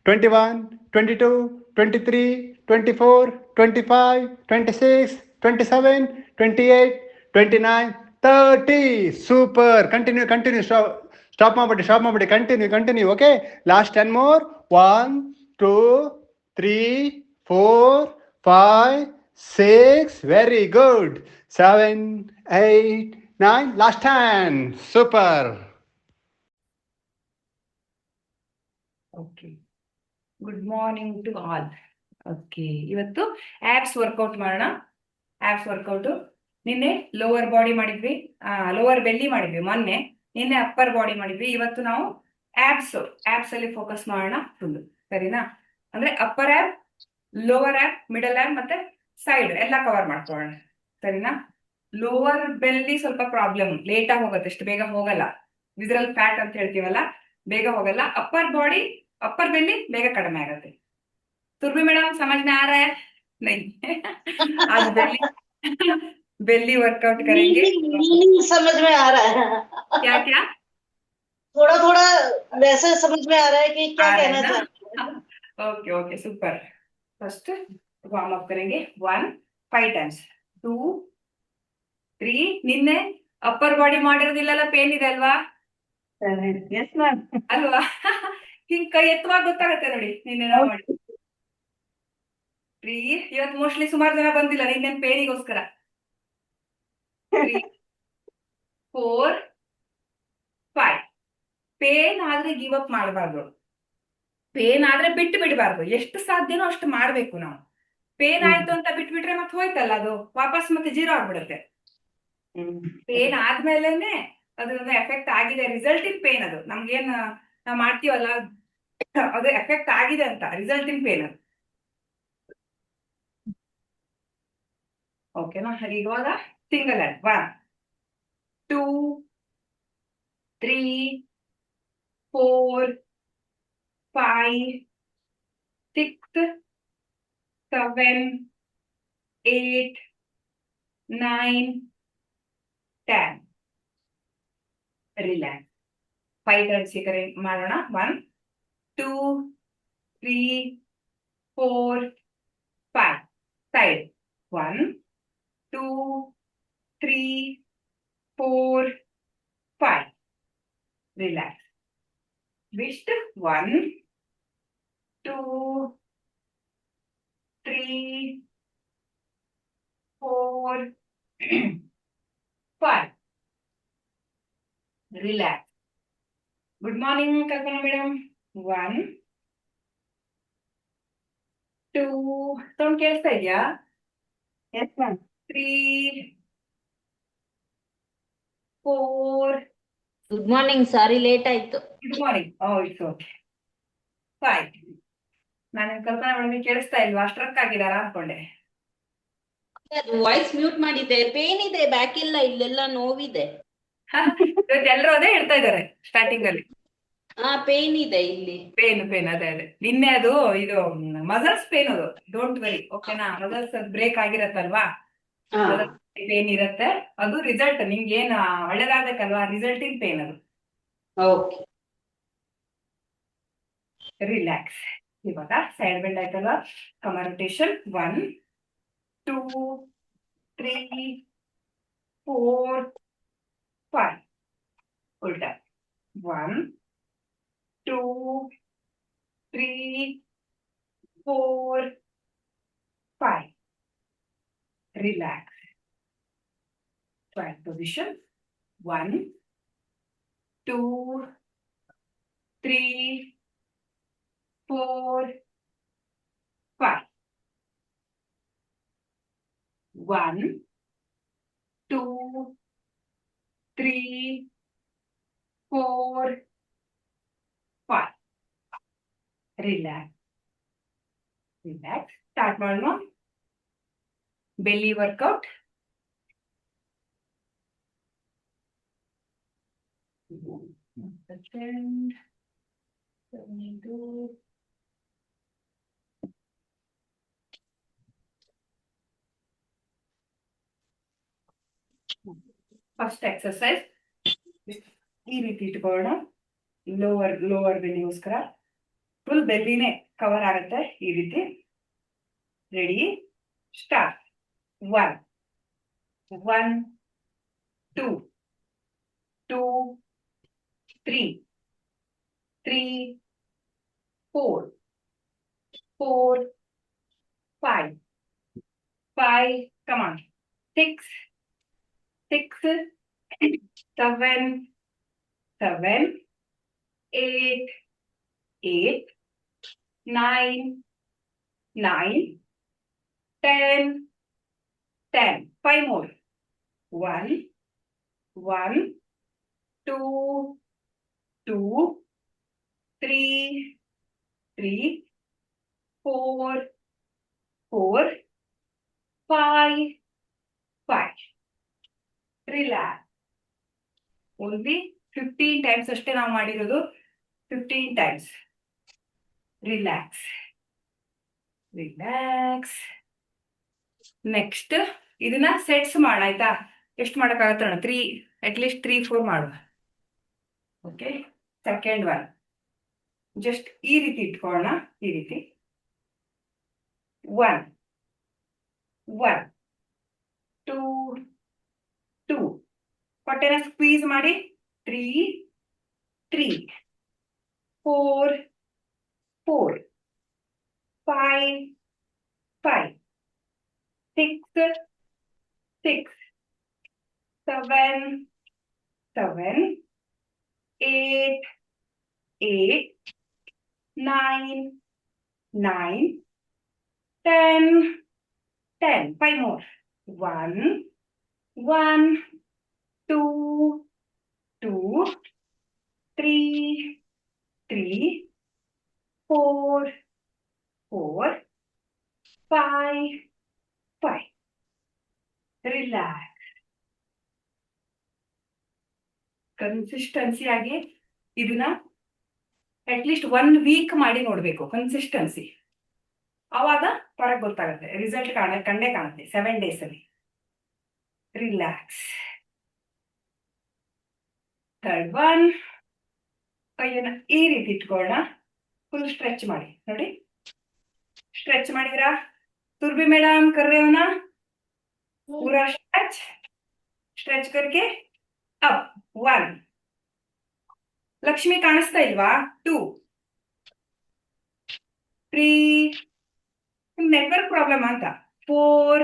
21, 22, 23, 24, 25, 26, 27, 28, 29, 30. Super. Continue. Stop ಮಾಡ್ಬಿಡಿ. Continue. Okay. Last 10 more. 1, 2, 3, 4, 5, 6. Very good. 7, 8, 9. Last 10. Super. Okay, good morning to all. Okay, ಇವತ್ತು abs workout ಮಾಡೋಣ. Abs workout ನಿನ್ನೆ lower body ಮಾಡಿದ್ವಿ, lower belly ಮಾಡಿದ್ವಿ ಮೊನ್ನೆ. ನಿನ್ನೆ upper body ಮಾಡಿದ್ವಿ. ಇವತ್ತು ನಾವು ಆಬ್ಸ್ ಅಲ್ಲಿ ಫೋಕಸ್ ಮಾಡೋಣ ಫುಲ್. ಸರಿನಾ? ಅಂದ್ರೆ upper app, lower app, middle app ಮತ್ತೆ ಸೈಡ್ ಎಲ್ಲ ಕವರ್ ಮಾಡ್ಕೊಳ್ಳೋಣ. ಸರಿನಾ? ಲೋವರ್ ಬೆಲ್ಲಿ ಸ್ವಲ್ಪ ಪ್ರಾಬ್ಲಮ್, ಲೇಟ್ ಆಗಿ ಹೋಗುತ್ತೆ, ಅಷ್ಟು ಬೇಗ ಹೋಗಲ್ಲ. ವಿಸರಲ್ ಫ್ಯಾಟ್ ಅಂತ ಹೇಳ್ತೀವಲ್ಲ, ಬೇಗ ಹೋಗಲ್ಲ. अपर बेली ಬೇಗ ಕಡಿಮೆ ಆಗುತ್ತೆ. तुर्भी मैडम समझ में आ रहा है? नहीं आज बेली वर्कआउट करेंगे. मीनिंग समझ में आ रहा है. क्या क्या? थोड़ा थोड़ा वैसे समझ में आ रहा है कि क्या कहना चाहते हैं. Okay okay super. First warm up करेंगे. 1 5 times 2 3. ನಿನ್ನೆ ಅಪ್ಪರ್ ಬಾಡಿ ಮಾಡಿರೋದಿಲ್ಲ, ಪೇನ್ ಇದೆ ಅಲ್ವಾ? ಅಲ್ವಾ? ಹಿಂಗ್ ಕೈ ಎತ್ತುವಾಗ ಗೊತ್ತಾಗತ್ತೆ ನೋಡಿ. ನಿನ್ನೆ ನಾವು ಮಾಡಿ 3. ಇವತ್ತು ಮೋಸ್ಟ್ಲಿ ಸುಮಾರು ಜನ ಬಂದಿಲ್ಲ ನಿನ್ನೆ ಪೇನಿಗೋಸ್ಕರ. 3 4 5. ಪೇನ್ ಆದ್ರೆ ಗಿವ್ ಅಪ್ ಮಾಡಬಾರ್ದು. ಪೇನ್ ಆದ್ರೆ ಬಿಟ್ಟು ಬಿಡಬಾರ್ದು. ಎಷ್ಟು ಸಾಧ್ಯನೋ ಅಷ್ಟು ಮಾಡ್ಬೇಕು ನಾವು. ಪೇನ್ ಆಯ್ತು ಅಂತ ಬಿಟ್ಬಿಟ್ರೆ ಮತ್ತೆ ಹೋಯ್ತಲ್ಲ, ಅದು ವಾಪಸ್ ಮತ್ತೆ ಜೀರೋ ಆಗ್ಬಿಡುತ್ತೆ. ಪೇನ್ ಆದ್ಮೇಲೆನೆ ಅದ್ರದ್ದು ಎಫೆಕ್ಟ್ ಆಗಿದೆ, ರಿಸಲ್ಟ್ ಇನ್ ಪೇನ್. ಅದು ನಮ್ಗೇನ್ ನಾವ್ ಮಾಡ್ತೀವಲ್ಲ, ಅದು ಎಫೆಕ್ಟ್ ಆಗಿದೆ ಅಂತ, ರಿಸಲ್ಟ್ ಇನ್ ಪೇನ್ ಅದು. ಓಕೆನಾ? ಇವಾಗ ಸಿಂಗಲ್ ಹ್ಯಾಂಡ್ 1 2 3 4 5 6 7 8 9 10. ರಿಲ್ಯಾಕ್ಸ್. 5 ಟೈಮ್ಸ್ ಮಾಡೋಣ. 1 2 3 4 5. Side 1 2 3 4 5. Relax. Twist 1 2 3 4 5. Relax. Good morning Kalpana madam. 1 2 sound ಕೇಳಿಸ್ತಾ ಇದೆಯಾ? 3 4. ಗುಡ್ ಮಾರ್ನಿಂಗ್, ಸಾರಿ ಲೇಟ್ ಆಯ್ತು. Good morning. It's okay. 5. ನಾನು ಕಲ್ಪನಾ ಮೇಡಮ್ ಕೇಳಿಸ್ತಾ ಇಲ್ವಾ? ಸ್ಟ್ರಕ್ ಆಗಿದಾರಾ ಅನ್ಕೊಂಡೆ. ವಾಯ್ಸ್ ಮ್ಯೂಟ್ ಮಾಡಿದ್ದೆ. ಪೇನ್ ಇದೆ, ಬ್ಯಾಕ್ ಇಲ್ಲ, ಇಲ್ಲೆಲ್ಲ ನೋವಿದೆ. ಎಲ್ಲರೂ ಅದೇ ಹೇಳ್ತಾ ಇದಾರೆ ಸ್ಟಾರ್ಟಿಂಗ್ ಅಲ್ಲಿ. ಪೇನ್ ಇದೆ ಇಲ್ಲಿ. ಪೇನ್ ಅದೇ ನಿನ್ನೆ ಅದು ಇದು ಮಸಲ್ಸ್ ಪೇನ್. ಅದು ಡೋಂಟ್ ವರಿ, ಓಕೆನಾ? ಮಸಲ್ಸ್ ಬ್ರೇಕ್ ಆಗಿರತ್ತಲ್ವಾ, ಪೇನ್ ಇರತ್ತೆ. ಅದು ರಿಸಲ್ಟ್ ನಿಮ್ಗೆ ಏನ್ ಒಳ್ಳೇದಾಗಬೇಕಲ್ವಾ, ರಿಸಲ್ಟ್ ಇನ್ ಪೇನ್ ಅದು. Okay, relax. ಇವಾಗ ಸೈಡ್ ಬೆಂಡ್ ಆಯ್ತಲ್ವಾ, ಕಮರ್ ರೊಟೇಷನ್. 1 2 3 4 5. ಉಲ್ಟಾ 1 2 3 4 5. Relax. Twilight position. 1 2 3 4 5. 1 2 3 4 5. Relax. Start ಮಾಡೋಣ. Belly workout. Second. 72. First exercise ಈ ರೀತಿ ಇಟ್ಕೊಳ್ಳೋಣ. ಲೋವರ್ ಬೆನ್ನಿಗೋಸ್ಕರ ಫುಲ್ ಬೆಲ್ಲಿನೇ ಕವರ್ ಆಗುತ್ತೆ ಈ ರೀತಿ. Ready, start. 1 1 2 2 3 3 4 4 5 5, come on, 6 6 7 7 8 8 9 9 10 10, 5 more. 1 1 2 2 3 3 4 4 5 5. Relax. Only 15 times ಅಷ್ಟೇ ನಾವು ಮಾಡಿರೋದು. 15 ಟೈಮ್ಸ್. Relax relax. ನೆಕ್ಸ್ಟ್ ಇದನ್ನ ಸೆಟ್ಸ್ ಮಾಡ, ಆಯ್ತಾ? ಎಷ್ಟು ಮಾಡಕ್ಕಾಗತ್ತೆ ನೋಡ, 3 ಅಟ್ಲೀಸ್ಟ್ 3 4 ಮಾಡುವ. ಓಕೆ, ಸೆಕೆಂಡ್ ಒನ್ ಜಸ್ಟ್ ಈ ರೀತಿ ಇಟ್ಕೊಳ್ಳೋಣ. ಈ ರೀತಿ 1 1 2 2, ಹೊಟ್ಟೆನ ಸ್ಕ್ವೀಸ್ ಮಾಡಿ 3 3 4 4 5 5 6 6 7 7 8 8 9 9 10 10, 5 more. 1 1 2 2 3 3 4 4 5 5. ರಿಲ್ಯಾಕ್ಸ್. ಕನ್ಸಿಸ್ಟೆನ್ಸಿ ಆಗಿ ಇದನ್ನ ಅಟ್ಲೀಸ್ಟ್ 1 ವೀಕ್ ಮಾಡಿ ನೋಡ್ಬೇಕು. ಕನ್ಸಿಸ್ಟೆನ್ಸಿ, ಅವಾಗ ಹೊರಗೆ ಗೊತ್ತಾಗುತ್ತೆ, ರಿಸಲ್ಟ್ ಕಂಡೇ ಕಾಣುತ್ತೆ 7 days ಅಲ್ಲಿ. ರಿಲ್ಯಾಕ್ಸ್. ಥರ್ಡ್ ಒನ್, ಕೈಯನ್ನ ಈ ರೀತಿ ಇಟ್ಕೊಳ್ಳೋಣ. ಫುಲ್ ಸ್ಟ್ರೆಚ್ ಮಾಡಿ ನೋಡಿ. ಸ್ಟ್ರೆಚ್ ಮಾಡಿದ್ರಾ? ಸುರ್ಭಿ ಮೇಡಮ್ कर रहे हो ना? पूरा स्ट्रेच स्ट्रेच करके अप. 1, ಲಕ್ಷ್ಮಿ ಕಾಣಿಸ್ತಾ ಇಲ್ವಾ? 2 3, ನೆಟ್ವರ್ಕ್ ಪ್ರಾಬ್ಲಮ್ ಅಂತ. 4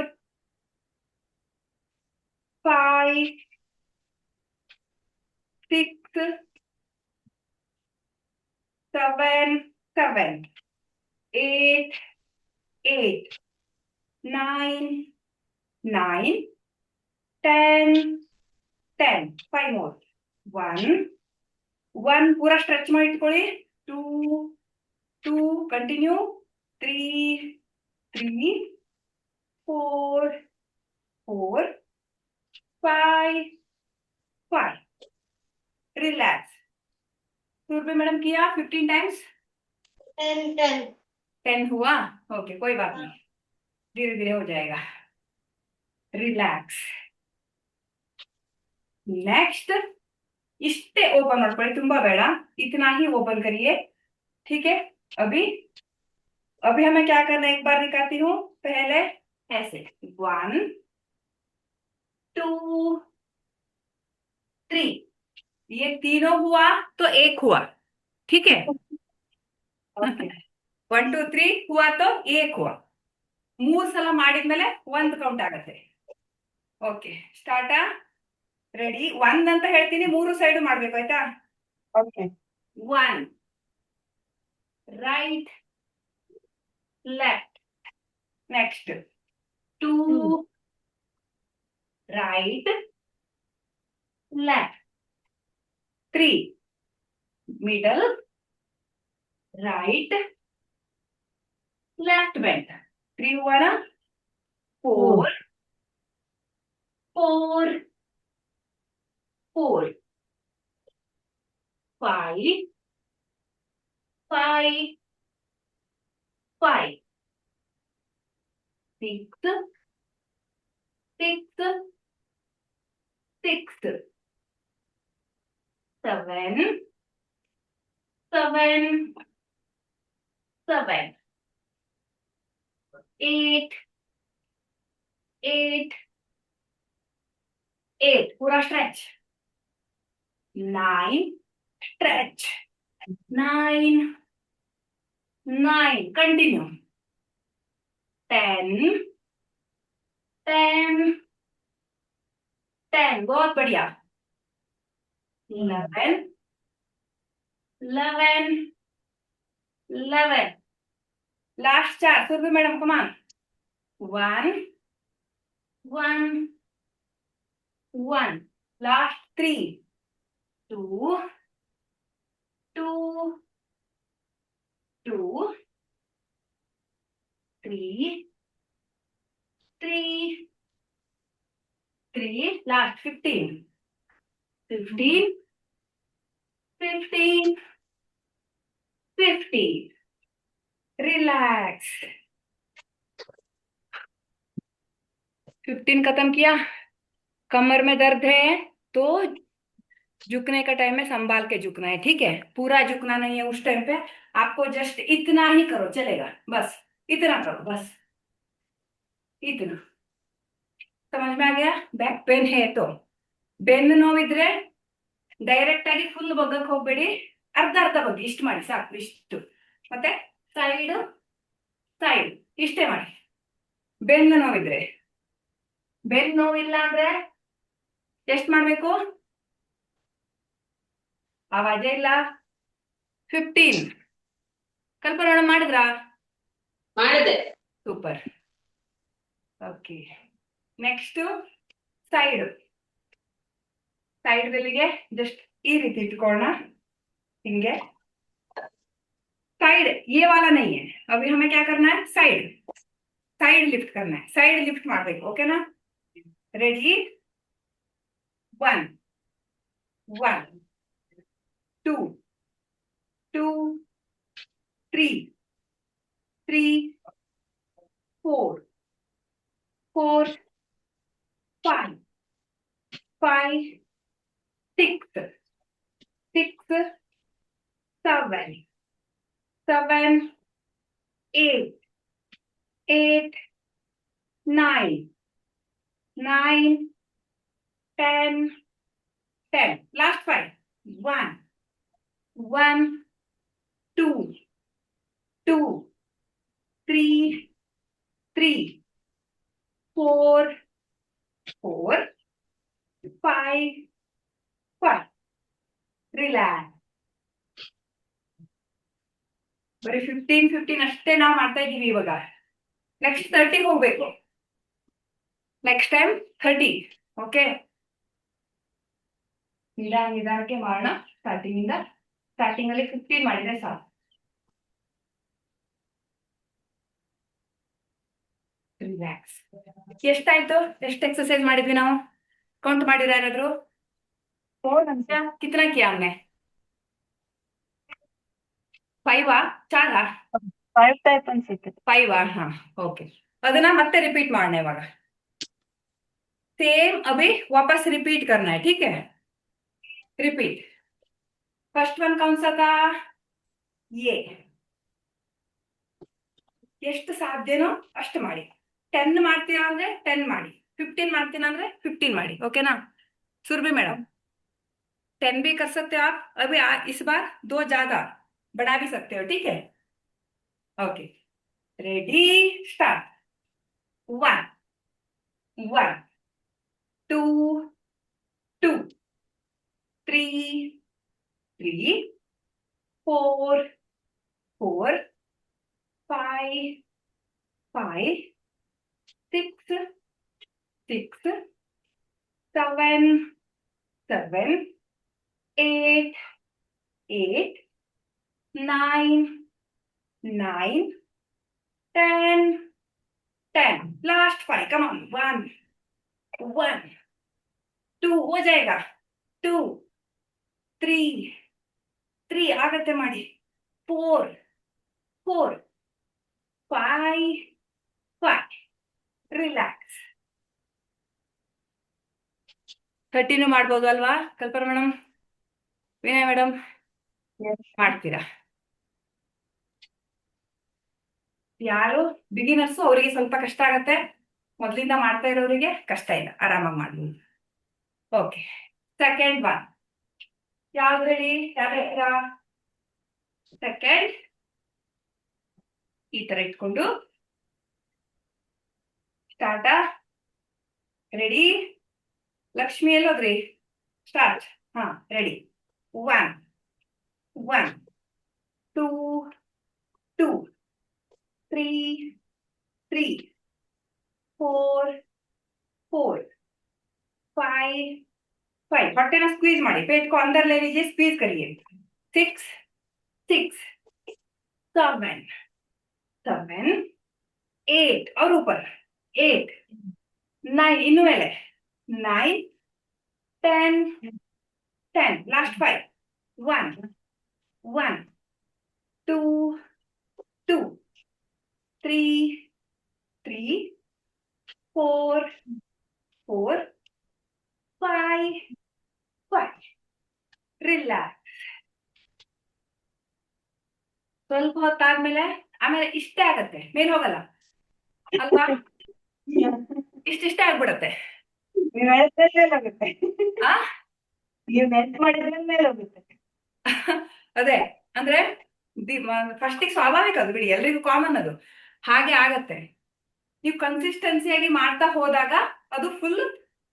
5 6 7 7 8 8 9 9 10 10, 5 more. 1 1, ಪೂರಾ ಸ್ಟ್ರೆಚ್ ಮಾಡಿ ಇಟ್ಕೊಳ್ಳಿ. 2 2, ಕಂಟಿನ್ಯೂ. 3 3 4 4 5 5. रिलैक्स. सुरभि मैडम किया 15 टाइम्स? 10 10 10 हुआ? ओके, कोई बात नहीं, धीरे धीरे हो जाएगा. रिलैक्स. नेक्स्ट, इष्टे ओपन ಮಾಡ್ಕೊಳ್ಳಿ, ತುಂಬಾ ಬೇಡ, इतना ही ओपन करिए. ठीक है? अभी अभी हमें क्या करना है, एक बार दिखाती हूँ. पहले ऐसे 1 2 3, ये तीनों हुआ तो 1 हुआ. ठीक है? ओके 1 2 3 हुआ तो 1 हुआ. 3 ಸಲ ಮಾಡಿದ್ಮೇಲೆ 1 ಕೌಂಟ್ ಆಗುತ್ತೆ. Okay, start. ರೆಡಿ? 1 ಅಂತ ಹೇಳ್ತೀನಿ, 3 ಸೈಡ್ ಮಾಡ್ಬೇಕು, ಆಯ್ತಾ? Okay 1 right left. Next 2 right left. 3 middle right left bent. 3 हुआ ना? 4 4 4 5 5 5 6 6 6 7 7 7, 8, 8, 8, पूरा स्ट्रेच, 9, stretch, 9, 9, कंटिन्यू, 10, 10, 10, बहुत बढ़िया, 11, 11, 11, लास्ट 4, सुरभि मैडम कमान, 1, 1, 1, लास्ट 3, 2, 2, 2, 3, 3, 3, last 15, 15, 15, 50, रिलैक्स, 15 खत्म किया, कमर में दर्द है तो झुकने का टाइम में संभाल के झुकना है, ठीक है, पूरा झुकना नहीं है उस टाइम पे, आपको जस्ट इतना ही करो चलेगा, बस इतना करो, बस इतना, समझ में आ गया? बैक पेन है तो ಬೆನ್ನು ನೋವಿದ್ರೆ ಡೈರೆಕ್ಟ್ ಆಗಿ ಫುಲ್ ಬಗ್ಗಕ್ಕೆ ಹೋಗ್ಬೇಡಿ, ಅರ್ಧ ಅರ್ಧ ಬಗ್ಗೆ ಇಷ್ಟು ಮಾಡಿ ಸಾಕು, ಇಷ್ಟು, ಮತ್ತೆ ಸೈಡ್ ಸೈಡ್ ಇಷ್ಟೇ ಮಾಡಿ. ಬೆನ್ನು ನೋವಿದ್ರೆ, ಬೆನ್ನು ನೋವಿಲ್ಲ ಅಂದ್ರೆ ಎಷ್ಟು ಮಾಡ್ಬೇಕು? ಆವಾಜೇ ಇಲ್ಲ. 15 ಕಲ್ಪನಾ ಮಾಡಿದ್ರಾ? ಮಾಡಿದೆ. Super. Okay, next side, side बेलिगे जस्ट ಈ ರೀತಿ ಇಟ್ಕೊಳ್ಳೋಣ, ಹಿಂಗೆ. साइड ये वाला नहीं है, अभी हमें क्या करना है? साइड, साइड लिफ्ट करना है, साइड लिफ्ट ಮಾಡಬೇಕು, ಓಕೆನಾ? Ready, 1, 1, 2, 2, 3, 3, 4, 4, 5, 5, 6, 6, 7, 7, 8, 8, 9, 9, 10, 10, last 5, 1, 1, 2, 2, 3, 3, 4, 4, 5, 5, relax. ಬರೀ 15 15 ಅಷ್ಟೇ ನಾವು ಮಾಡ್ತಾ ಇದೀವಿ ಇವಾಗ. ನೆಕ್ಸ್ಟ್ 30 ಹೋಗ್ಬೇಕು, ನೆಕ್ಸ್ಟ್ ಟೈಮ್ 30, ಓಕೆ? ನಿಧಾನಕ್ಕೆ ಮಾಡೋಣ, ಸ್ಟಾರ್ಟಿಂಗ್ ಅಲ್ಲಿ 15 ಮಾಡಿದ್ರೆ ಸಾಕು. ರಿಲ್ಯಾಕ್ಸ್. ಎಷ್ಟಾಯ್ತು? ಎಷ್ಟು ಎಕ್ಸರ್ಸೈಸ್ ಮಾಡಿದ್ವಿ ನಾವು? ಕೌಂಟ್ ಮಾಡಿರ ಯಾರಾದ್ರು? कितना किया हमने? 5 4 5 ಟೈಪ್ ಅನ್ಸುತ್ತೆ. 5 ಹಾ, ಓಕೆ. ಅದನ್ನ ಮತ್ತೆ रिपीट ಮಾಡೋಣ ಇವಾಗ. सेम अभी वापस रिपीट करना है, ठीक है? रिपीट. फर्स्ट वन कौन सा था? ये. ಎಷ್ಟು ಸಾಧ್ಯನೋ ಅಷ್ಟು ಮಾಡಿ. 10 ಮಾಡ್ತೀರಾ ಅಂದ್ರೆ 10 ಮಾಡಿ, 15 ಮಾಡ್ತೀರಾ ಅಂದ್ರೆ 15 ಮಾಡಿ, ಓಕೆನಾ? सुरभि मैडम 10 भी कर सकते हो आप, अभी इस बार 2 ज्यादा बढ़ा भी सकते हो, ठीक है? Okay, ready, start. 1, 1, 2, 2, 3, 3, 4, 4, 5, 5, 6, 6, 7, 7, 8, 8, 9, 9, 10, 10, last 5, come on. 1, 1, 2 हो जाएगा, 2, 3, 3 ಆಗತ್ತೆ ಮಾಡಿ, 4, 4, 5, 5, ರಿಲ್ಯಾಕ್ಸ್. 30 ಮಾಡ್ಬೋದು ಅಲ್ವಾ ಕಲ್ಪನಾ ಮೇಡಮ್, ವಿನಯ್ ಮೇಡಮ್? ಮಾಡ್ತೀರಾ? ಯಾರು ಬಿಗಿನರ್ಸ್ ಅವರಿಗೆ ಸ್ವಲ್ಪ ಕಷ್ಟ ಆಗತ್ತೆ, ಮೊದ್ಲಿಂದ ಮಾಡ್ತಾ ಇರೋರಿಗೆ ಕಷ್ಟ ಇಲ್ಲ, ಆರಾಮಾಗಿ ಮಾಡ್ಬೋದು. ಓಕೆ, ಸೆಕೆಂಡ್ ಒನ್ ಯಾವ್ದು ಹೇಳಿ? ಯಾವ್ದು ಸೆಕೆಂಡ್ ಈ ತರ ಇಟ್ಕೊಂಡು ಸ್ಟಾರ್ಟ. ರೆಡಿ? ಲಕ್ಷ್ಮಿ ಎಲ್ಲೋದ್ರಿ? ಸ್ಟಾರ್ಟ್. ಹಾ, ರೆಡಿ. 1 1 2 2 3 3 4 4 5 5. ಹೊಟ್ಟೆನ ಸ್ಕ್ವೀಸ್ ಮಾಡಿ, पेट को अंदर ले लीजिए, स्क्वीज करिए. 6 6 7 7 8 और ऊपर 8 9 ಇನ್ನು ಮೇಲೆ 9 10 10. लास्ट 5 1 1 2 2 3 3 4 4 5 5. ರಿಲ್ಯಾಕ್ಸ್. ಸ್ವಲ್ಪ ಹೊತ್ತಾದ್ಮೇಲೆ ಆಮೇಲೆ ಇಷ್ಟೇ ಆಗತ್ತೆ, ಮೇಲ್ ಹೋಗಲ್ಲ ಅಲ್ವಾ? ಇಷ್ಟಿಷ್ಟೇ ಆಗ್ಬಿಡತ್ತೆ. ನೀವ್ ಹೇಳ್ತಾ ಮೇಲಾಗುತ್ತೆ. ಆ ನೀವ್ ನೆನ್ಪ್ ಮಾಡಿದ್ರೆ ಮೇಲಾಗುತ್ತೆ. ಅದೇ ಅಂದ್ರೆ ಫಸ್ಟಿಗೆ ಸ್ವಾಭಾವಿಕ, ಅದು ಬಿಡಿ, ಎಲ್ರಿಗೂ ಕಾಮನ್ ಅದು, ಹಾಗೆ ಆಗತ್ತೆ. ನೀವು ಕನ್ಸಿಸ್ಟೆನ್ಸಿಯಾಗಿ ಮಾಡ್ತಾ ಹೋದಾಗ ಅದು ಫುಲ್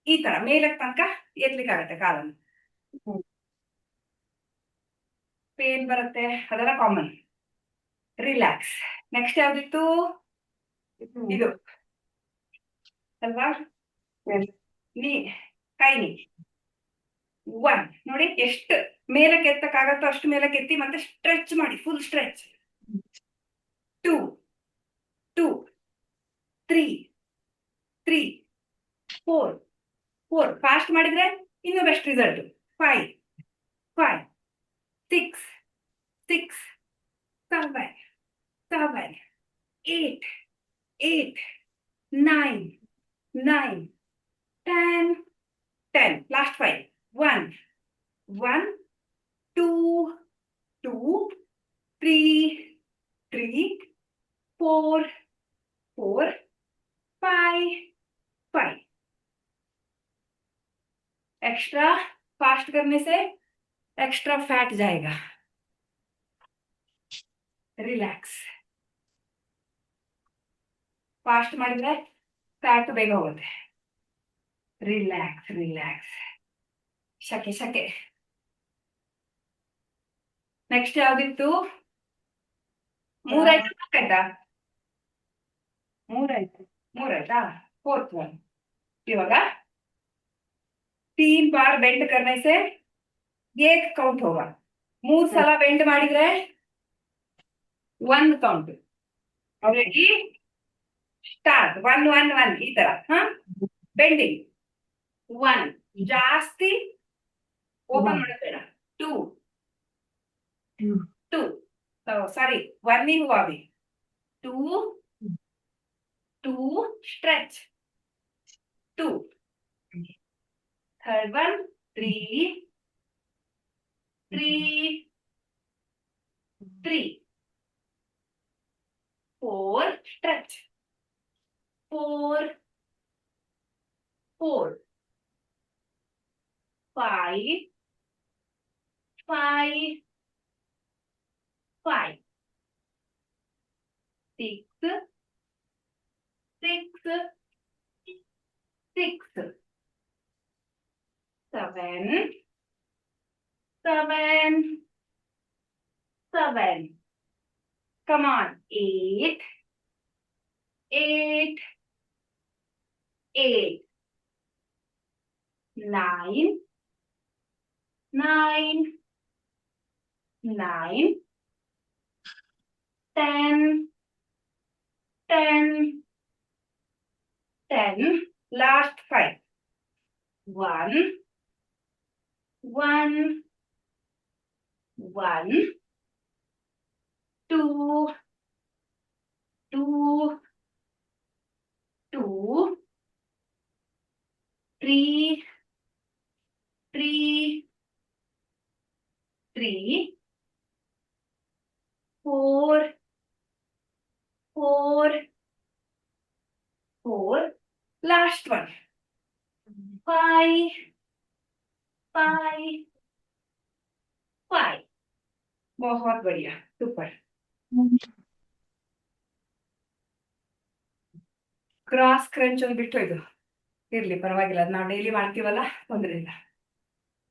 ಈ ತರ ಮೇಲಕ್ಕೆ ತನಕ ಎತ್ಲಿಕ್ಕೆ ಆಗತ್ತೆ ಕಾಲನ್ನು. ಪೇನ್ ಬರುತ್ತೆ, ಅದೆಲ್ಲ ಕಾಮನ್. ರಿಲ್ಯಾಕ್ಸ್. ನೆಕ್ಸ್ಟ್ ಯಾವ್ದಿತ್ತು? ಇದು ಅಲ್ವಾ? ನೀ ಕೈ ನೀ 1 ನೋಡಿ, ಎಷ್ಟು ಮೇಲಕ್ಕೆ ಎತ್ತಕ್ಕಾಗತ್ತೋ ಅಷ್ಟು ಮೇಲಕ್ಕೆ ಎತ್ತಿ, ಮತ್ತೆ ಸ್ಟ್ರೆಚ್ ಮಾಡಿ, ಫುಲ್ ಸ್ಟ್ರೆಚ್. 2 2 3 3 4 4. ಫಾಸ್ಟ್ ಮಾಡಿದ್ರೆ ಇನ್ನೂ best result. 5 5 6 6 7 7 8 8 9 9 10 10. Last 5 1 1 2 2 3 3 4 4 5 5. Extra fast करने से एक्स्ट्रा फैट जाएगा. रिलैक्स. फास्ट ಮಾಡಿದ್ರೆ ಫ್ಯಾಟ್ ಬೇಗ ಹೋಗುತ್ತೆ. Relax relax. Shake shake. Next ಯಾವ್ದಿತ್ತು? 3 ಆಯ್ತಾ 4 ಆಯ್ತಾ? 3 ಆಯ್ತು. 3 ಆಯ್ತಾ? 4th one. ಇವಾಗ 3 बार बेंड करने से 1 काउंट होगा. 3 ಸಲ ಬೆಂಡ್ ಮಾಡಿದ್ರೆ 1 ಕೌಂಟ್. ರೆಡಿ? ಸ್ಟಾರ್ಟ್. 1 1 1 ಈ ತರ. ಬೆಂಡಿಂಗ್ 1. ಜಾಸ್ತಿ ಓಪನ್ ಮಾಡಬೇಡ. 2 2 ಸಾರಿ 1 ही हुआ अभी. 2 2 stretch 2. Third one 3 3 3 4 stretch 4 4 5 5 5 6 6 6 7 7 7. Come on. 8 8 8 9 9 9 10 10 10. Last 5. 1 1 1 2 2 2 3 3 3 4 4, 4. Last one. 5, 5, 5. बहुत बढ़िया, सुपर. ಕ್ರಾಸ್ ಕ್ರಂಚ್ ಒಂದು ಬಿಟ್ಟು ಇದು ಇರ್ಲಿ, ಪರವಾಗಿಲ್ಲ, ಅದು ನಾವು ಡೈಲಿ ಮಾಡ್ತೀವಲ್ಲ, ತೊಂದರೆ ಇಲ್ಲ.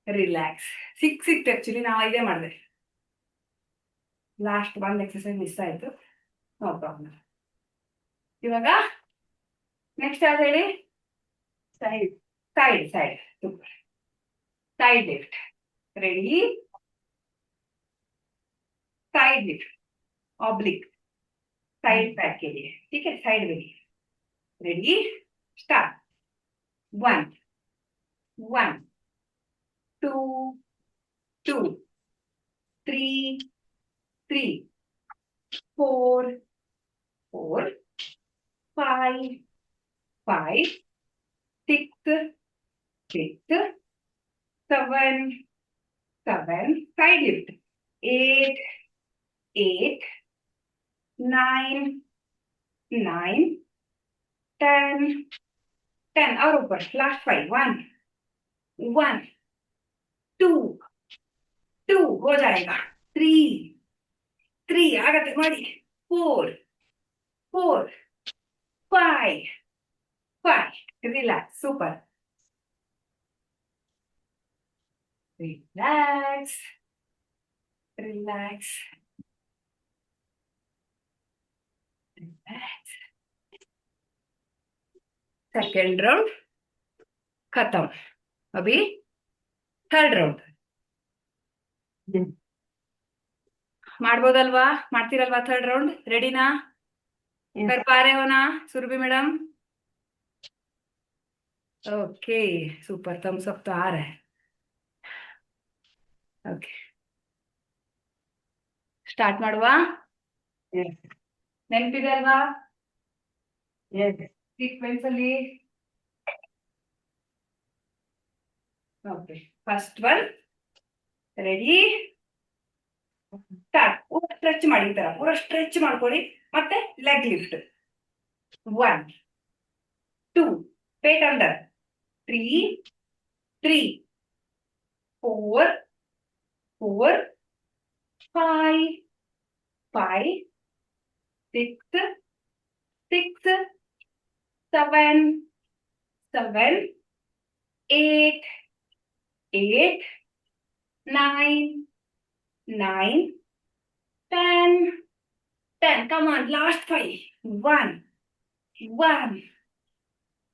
ರಿಲ್ಯಾಕ್ಸ್. ಸಿಕ್ತು ಆಕ್ಚುಲಿ, ನಾವು ಇದೇ ಮಾಡಿದೆ. ಲಾಸ್ಟ್ ಒಂದು ಎಕ್ಸರ್ಸೈಸ್ ಮಿಸ್ ಆಯ್ತು, ನೋ ಪ್ರಾಬ್ಲಮ್. ಇವಾಗ ನೆಕ್ಸ್ಟ್ ಯಾವ್ದು ಹೇಳಿ? Side. Side. Super. Side lift. Ready? Side lift, oblique, side back के लिए. ठीक है, साइड में. रेडी? स्टार्ट. 1, 1, 2, 2, 3, 3, 4, 4, 5, 5, 6, 6, 7, 7. Side lift. 8, 8, 9, 9, 10, 10. और ऊपर लास्ट 5. 1, 1, 2, 2 हो जाएगा. 3, 3 ಆಗತ್ತೆ ಮಾಡಿ. 4, 4, 5, 5. Relax. Super. Relax, relax, relax. Second round खत्म. अभी थर्ड राउंड ಮಾಡ್ಬೋದಲ್ವಾ? ಮಾಡ್ತೀರಲ್ವಾ ಥರ್ಡ್ ರೌಂಡ್? ರೆಡಿನಾ? Yes. कर पा रहे हो ना Surabhi madam? Okay, super. Thumbs up तो आ रहा है. ओके, ಸ್ಟಾರ್ಟ್ ಮಾಡುವ? Yes. ನೆನಪಿದೆ ಅಲ್ವಾ Yes. ಸೀಕ್ವೆನ್ಸ್ ಅಲ್ಲಿ? Okay, first one. Ready? Start. ಪೂರ ಸ್ಟ್ರೆಚ್ ಮಾಡಿ, ಈ ತರ ಪೂರ ಸ್ಟ್ರೆಚ್ ಮಾಡ್ಕೊಳ್ಳಿ. ಮತ್ತೆ ಲೆಗ್ ಲಿಫ್ಟ್. 1, 2, ಪೇಟ್ ಅಂಡರ್. 3, 3, 4, 4, 5, 5, 6, 6, 7, 7, 8, 8, 9, 9, 10, 10. Come on, last 5. 1, 1,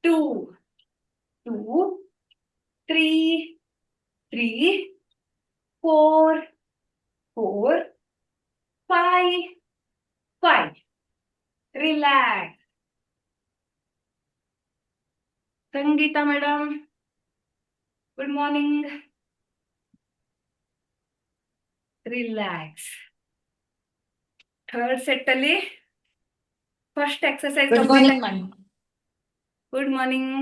2, 2, 3, 3, 4, 4, 5, 5. Relax. Sangeeta madam, good morning. Relax. Third set ಅಲ್ಲಿ first exercise. Good morning ma'am. Good morning.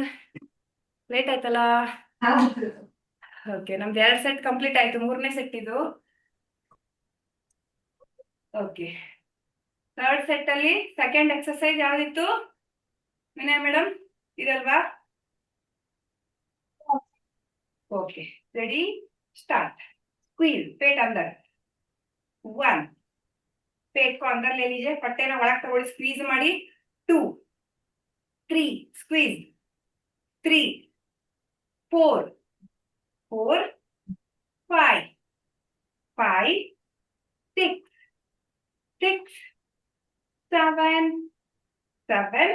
Late ಆಯ್ತಲ್ಲ? ಓಕೆ, ನಮ್ದು 2 ಸೆಟ್ ಕಂಪ್ಲೀಟ್ ಆಯ್ತು. 3ನೇ ಸೆಟ್ ಇದು. ಓಕೆ, ಥರ್ಡ್ ಸೆಟ್ ಅಲ್ಲಿ ಸೆಕೆಂಡ್ ಎಕ್ಸರ್ಸೈಸ್ ಯಾವ್ದಿತ್ತು ವಿನಯ್ ಮೇಡಮ್? ಇದಲ್ವಾ? Okay, ready? स्टार्ट. स्क्वीज, पेट अंदर. 1, पेट को अंदर ले लीजिए, पट्टेना ಒಳಗೆ ತಗೊಳ್ಳಿ, ಸ್ಕ್ವೀಸ್ ಮಾಡಿ. 2, 3, squeeze. 3, 4, 4, 5, 5, 6, 6, 7, 7,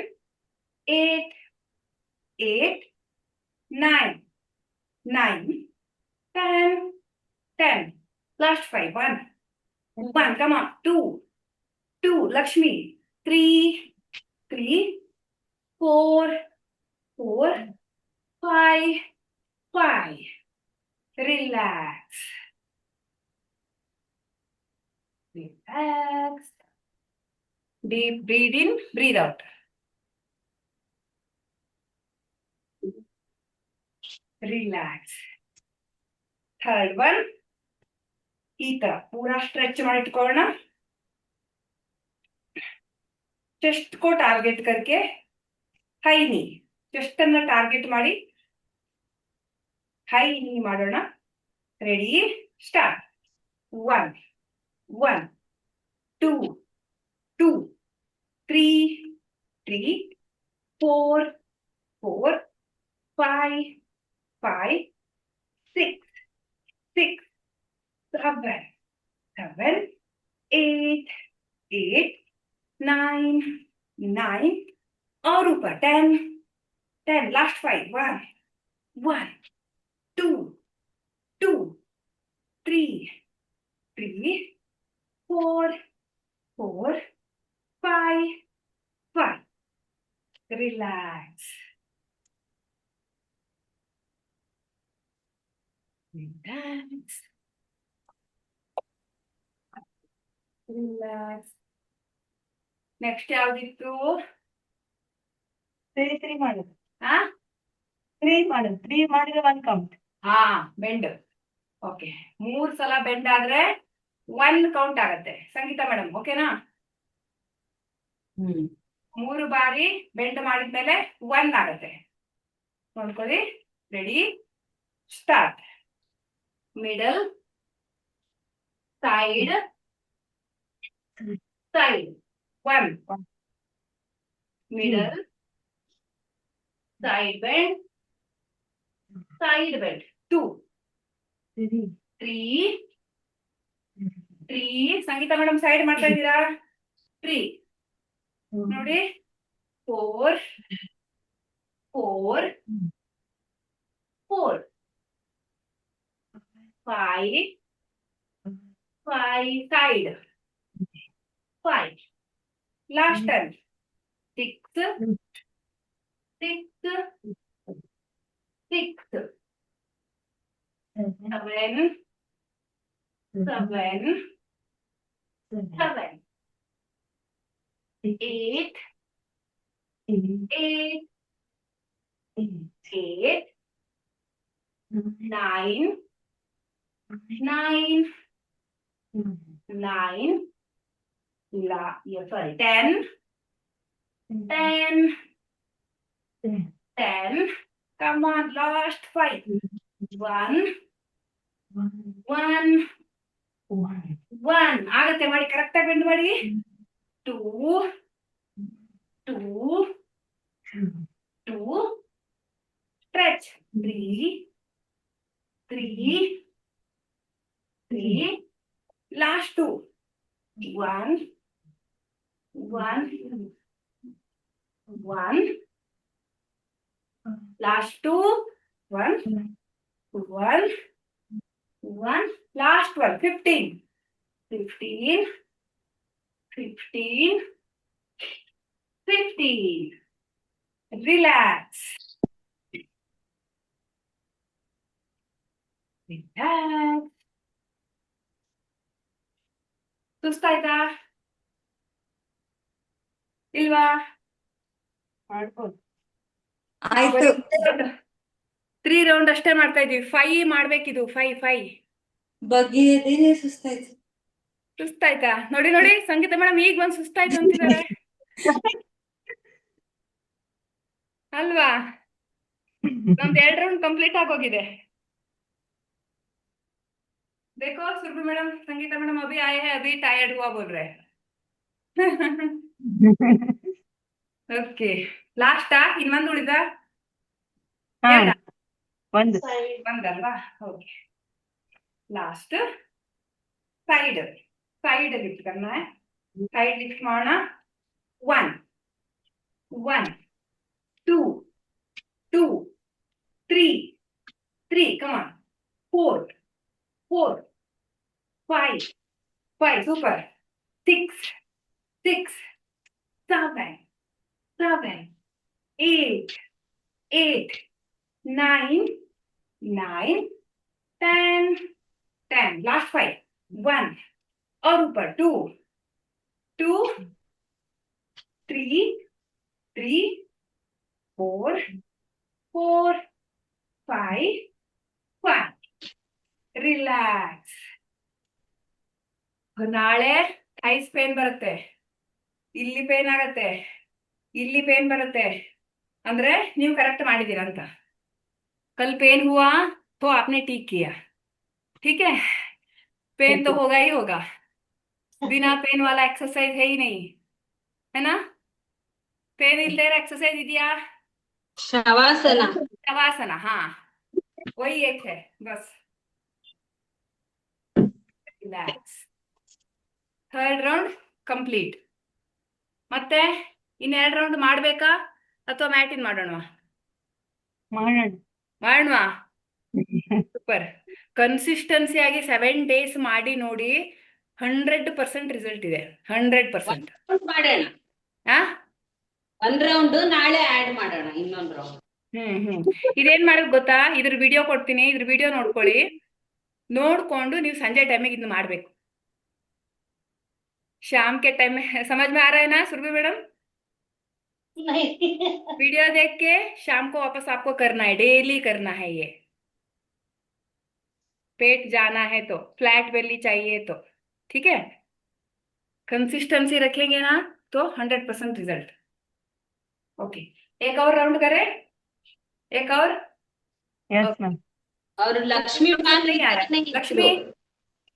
8, 8, 9, 9, 10, 10. Last 5. 1, 1. Come on. 2, 2. Lakshmi. 3, 3, 4, 4, 5, 5. Relax. Relax. Deep breathe in, breathe out. Relax. Third one ಈ ತರ ಪೂರಾ ಸ್ಟ್ರೆಚ್ ಮಾಡಿ ಇಟ್ಕೊಳ್ಳೋಣ. ಚೆಸ್ಟ್ ಕೋ ಟಾರ್ಗೆಟ್ करके ಹೈ ನೀ, ಚೆಸ್ಟ್ ಅನ್ನ ಟಾರ್ಗೆಟ್ ಮಾಡಿ ಹೈ ನೀ ಮಾಡೋಣ. Ready, start. 1 1 2 2 3 3 4 4 5 5 6 6 7 7 8 8 9 9 और ऊपर 10 10 last 5 1 1 2 2 3 3 4 4 5 5. Relax. Relax. Relax. Next ಯಾವ್ದಿತ್ತು? 3 ಮಾಡುದು. ಹಾ 3 ಮಾಡುದು. 3 ಮಾಡಿದ್ರೆ 1 ಕೌಂಟ್. ಹಾ ಬೆಂಡ್. ಓಕೆ, 3 ಸಲ ಬೆಂಡ್ ಆದ್ರೆ 1 ಕೌಂಟ್ ಆಗತ್ತೆ. ಸಂಗೀತ ಮೇಡಮ್ ಓಕೆನಾ? 3 ಬಾರಿ ಬೆಂಡ್ ಮಾಡಿದ್ಮೇಲೆ 1 ಆಗತ್ತೆ. ನೋಡ್ಕೊಳ್ಳಿ. Ready, start. Middle, side, side 1, middle, side bend, side bend 2, 3 3 ಸಂಗೀತ ಮೇಡಮ್ ಸೈಡ್ ಮಾಡ್ತಾ ಇದ್ದೀರಾ? 3 ನೋಡಿ, 4 4 4 5 5 side 5 last turn 6 6 6 7 7 7 8 8 8 9 9 9 sorry 10 10 10 come on last 5 1 1 1 ಆಗತ್ತೆ ಮಾಡಿ, ಕರೆಕ್ಟ್ ಆಗಿ ಬೆಂಡ್ ಮಾಡಿ. 2 2 2 stretch 3 3 3 last 2 1 1 1 last 2 1 1 1 last one 15 15 15 15. Relax. Relax. ಸುಸ್ತಾಯ್ತಾ ಇಲ್ವಾ? ಮಾಡ್ಬೋದು. ಆಯ್ತು. 3 ರೌಂಡ್ ಅಷ್ಟೇ ಮಾಡ್ತಾ ಇದೀವಿ. 5 ಮಾಡ್ಬೇಕಿದು. 5 ಬಗೆದೇನೆ ಸುಸ್ತಾಯ್ತು. ಸುಸ್ತಾಯ್ತಾ? ನೋಡಿ ನೋಡಿ, ಸಂಗೀತ ಮೇಡಮ್ ಈಗ ಬಂದು ಸುಸ್ತಾಯ್ತು ಅಂತಿದ್ದಾರೆ ಅಲ್ವಾ? ನಮ್ದು 2 ರೌಂಡ್ ಕಂಪ್ಲೀಟ್ ಆಗೋಗಿದೆ. देखो सुरभि मैडम, संगीता मैडम अभी आए हैं, अभी टायर्ड हुआ बोल रहे हैं ओके, लास्टा ಇನ್ನೊಂದು ಉಳಿದ? ಹಾ, ಎರಡ? ಒಂದು. Side. ಒಂದಲ್ವಾ? Okay, last side. Side lift करना है. ಸೈಡ್ ಲಿಫ್ಟ್ ಮಾಡೋಣ. 1 1 2 2 3 3 come on 4 4 5 5 super 6 6 7 7 8 8 9 9 10 10 last 5 1 और ऊपर 2 2 3 3 4 4 5 1. ರಿಲ್ಯಾಕ್ಸ್. ನಾಳೆ ಐಸ್ ಪೇನ್ ಬರುತ್ತೆ. ಇಲ್ಲಿ ಪೇನ್ ಆಗತ್ತೆ, ಇಲ್ಲಿ ಪೇನ್ ಬರುತ್ತೆ, ಅಂದ್ರೆ ನೀವು ಕರೆಕ್ಟ್ ಮಾಡಿದೀರ ಅಂತ. कल पेन हुआ तो आपने ठीक किया, ठीक है। पेन तो होगा ही होगा, बिना पेन वाला एक्सरसाइज है ही नहीं, है ना। पेन इल्दे एक्सरसाइज ಇದೆಯಾ? ಶವಾಸನ. ಶವಾಸನ, ಹಾ वही एक है बस। ರಿಲ್ಯಾಕ್ಸ್. Third round complete. ಮತ್ತೆ ಇನ್ನೆರಡು ರೌಂಡ್ ಮಾಡ್ಬೇಕಾ ಅಥವಾ ಮ್ಯಾಟಿನ್ ಮಾಡೋಣ? ಮಾಡೋಣ. ಸೂಪರ್. ಕನ್ಸಿಸ್ಟೆನ್ಸಿ ಆಗಿ 7 ಡೇಸ್ ಮಾಡಿ ನೋಡಿ, 100% ರಿಸಲ್ಟ್ ಇದೆ. 100%. ಮಾಡೋಣ. ಆ 1 ರೌಂಡ್ ನಾಳೆ ಆಡ್ ಮಾಡೋಣ, ಇನ್ನೊಂದು ರೌಂಡ್. ಇದೇನ್ ಮಾಡೋದು ಗೊತ್ತಾ? ಇದ್ರ ವಿಡಿಯೋ ಕೊಡ್ತೀನಿ, ಇದ್ರ ವಿಡಿಯೋ ನೋಡ್ಕೊಳ್ಳಿ. ನೋಡ್ಕೊಂಡು ನೀವು ಸಂಜೆ ಟೈಮಿಗೆ ಇದನ್ನ ಮಾಡ್ಬೇಕು. शाम के टाइम में समझ में आ रहा है ना सुरभि मैडम? नहीं। वीडियो देख के शाम को वापस आपको करना है, डेली करना है ये। पेट जाना है तो, फ्लैट बेली चाहिए तो, ठीक है। कंसिस्टेंसी रखेंगे ना तो 100% रिजल्ट। ओके, एक और राउंड करें, एक और। Yes, ma'am. और लक्ष्मी मैम नहीं आ रहा है। लक्ष्मी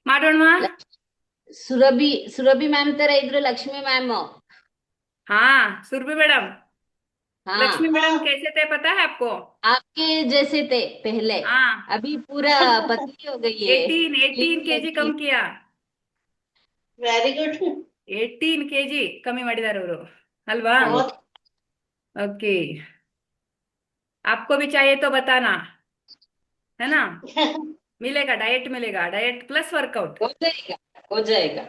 ಮಾಡೋಣವಾ? ಸುರಭಿ ಮ್ಯಾಮ್ ತರ ಇದ್ರು ಲಕ್ಷ್ಮಿ ಮ್ಯಾಮ್. हाँ सुरभि मैडम। हाँ, लक्ष्मी मैडम कैसे थे पता है आपको? आपके जैसे थे पहले, हाँ, अभी पूरा पतली हो गई है। 18 केजी कम किया। Very good. 18 ಕೆಜಿ ಕಮ್ಮಿ ಮಾಡಿದ್ದಾರೆ ಅವರು, ಅಲ್ವಾ? बहुत। ओके, आपको भी चाहिए तो बताना, है ना। मिलेगा, डाइट मिलेगा, डाइट प्लस वर्कआउट। हो जाएगा, हो जाएगा।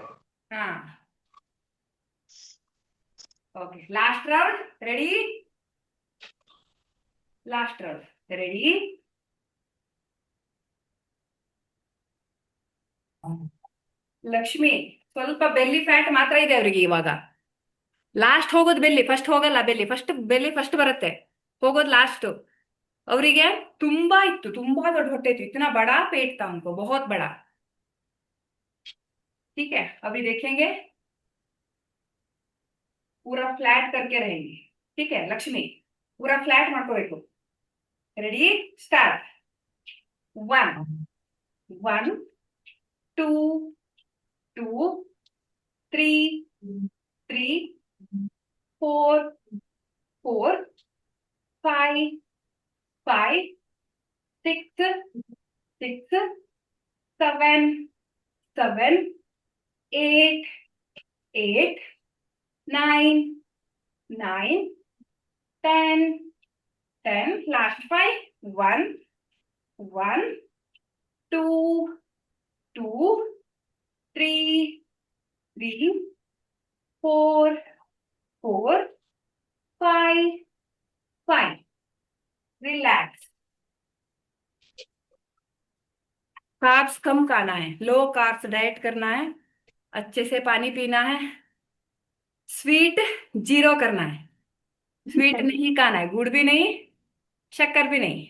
हाँ, okay. Last round ready? Last round ready? Lakshmi, ಸ್ವಲ್ಪ ಬೆಲ್ಲಿ ಫ್ಯಾಟ್ ಮಾತ್ರ ಇದೆ ಅವರಿಗೆ ಇವಾಗ. ಲಾಸ್ಟ್ ಹೋಗೋದು ಬೆಲ್ಲಿ, ಫಸ್ಟ್ ಹೋಗಲ್ಲ. ಬೆಲ್ಲಿ ಫಸ್ಟ್ ಬರುತ್ತೆ, ಹೋಗೋದು ಲಾಸ್ಟ್. ಅವರಿಗೆ ತುಂಬಾ ಇತ್ತು, ತುಂಬಾ ದೊಡ್ಡ ಹೊಟ್ಟೆ ಇತ್ತು, इतना बड़ा पेट था उनको, बहुत बड़ा। ठीक है, अभी देखेंगे पूरा फ्लैट करके रहेंगे, ठीक है। लक्ष्मी पूरा फ्लैट ಮಾಡ್ಕೋಬೇಕು. Ready, start. 1 1 2 2 3 3 4 4 5 5 6 6 7 7 8 8 9 9 10 10 last 5 1 1 2 2 3 3 4 4 5 5. Relax. Carbs कम खाना है, लो कार्ब्स डाइट करना है, अच्छे से पानी पीना है, स्वीट 0 करना है। स्वीट नहीं खाना है, गुड़ भी नहीं, शक्कर भी नहीं,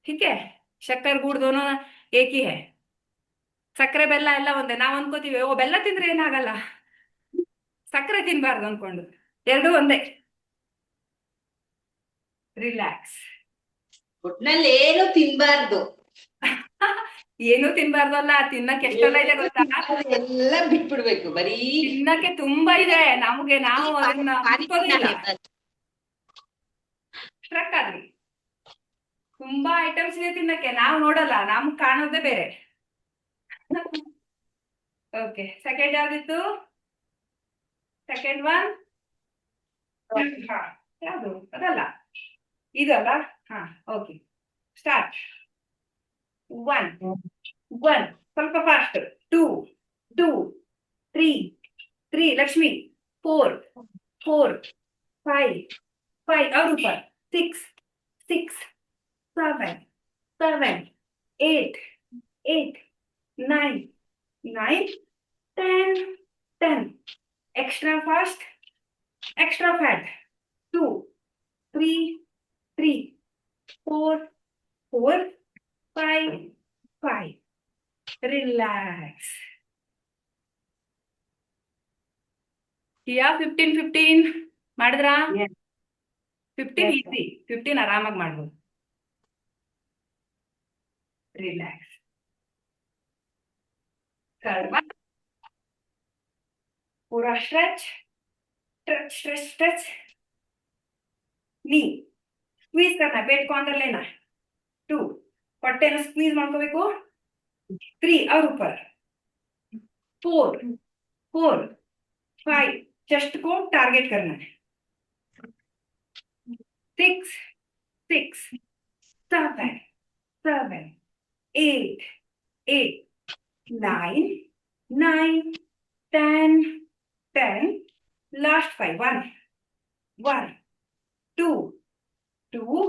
ठीक है। शक्कर गुड़ दोनों एक ही है, ಸಕ್ಕರೆ ಬೆಲ್ಲ ಎಲ್ಲ ಒಂದೇ. ನಾವು ಅನ್ಕೋತೀವಿ ಓ ಬೆಲ್ಲ ತಿಂದ್ರೆ ಏನಾಗಲ್ಲ, ಸಕ್ಕರೆ ತಿನ್ಬಾರ್ದು ಅನ್ಕೊಂಡು, ಎರಡು ಒಂದೇ. ರಿಲ್ಯಾಕ್ಸ್. ಒಟ್ನಲ್ಲಿ ಏನು ತಿನ್ಬಾರ್ದು. ಏನು ತಿನ್ಬಾರ್ದು ಅಲ್ಲ, ತಿನ್ನಕ್ಕೆ ಎಷ್ಟೆಲ್ಲ ಇದೆ ಗೊತ್ತಾ? ಎಲ್ಲ ಬಿಟ್ಬಿಡ್ಬೇಕು, ಬರೀ ತಿನ್ನಕ್ಕೆ ತುಂಬಾ ಇದೆ ನಮ್ಗೆ, ನಾವು ಅದನ್ನ ಸ್ಟ್ರಕ್ ಆದ್ರಿ. ತುಂಬಾ ಐಟಮ್ಸ್ ಇದೆ ತಿನ್ನಕ್ಕೆ, ನಾವು ನೋಡಲ್ಲ, ನಮ್ಗೆ ಕಾಣೋದೇ ಬೇರೆ. ಓಕೆ, ಸೆಕೆಂಡ್ ಯಾವ್ದಿತ್ತು? ಸೆಕೆಂಡ್ ಒನ್ ಯಾವುದು? ಅದಲ್ಲ, ಇದಲ್ಲ. ಹಾ, ಓಕೆ, ಸ್ಟಾರ್ಟ್. 1 1 ಸ್ವಲ್ಪ ಫಾಸ್ಟ್. 2 2 3 3 ಲಕ್ಷ್ಮಿ 4 4 5 5 और ऊपर 6 6 7 7 8 8 9 9 10 10. Extra fast, extra fat. 2 3 3 4 4 5 5. Relax. किया 15 ಮಾಡಿದ್ರಾ? Yes. 15 Yes, ಈಸಿ, 15 ಆರಾಮಾಗಿ ಮಾಡ್ಬೋದು. ರಿಲ್ಯಾಕ್ಸ್. थर्ड वन, पूरा स्ट्रेच स्ट्रेच स्ट्रेच स्ट्रेच. नी स्क्वीज करना है, पेट को अंदर लेना है. 2, पट्टे ना स्क्वीज ಮಾಡ್ಕೋಬೇಕು. 3 और ऊपर. 4 4 5 चेस्ट को टारगेट करना है. 6 6 7 7 8 8 9 9 10 10. Last 5. 1 1 2 2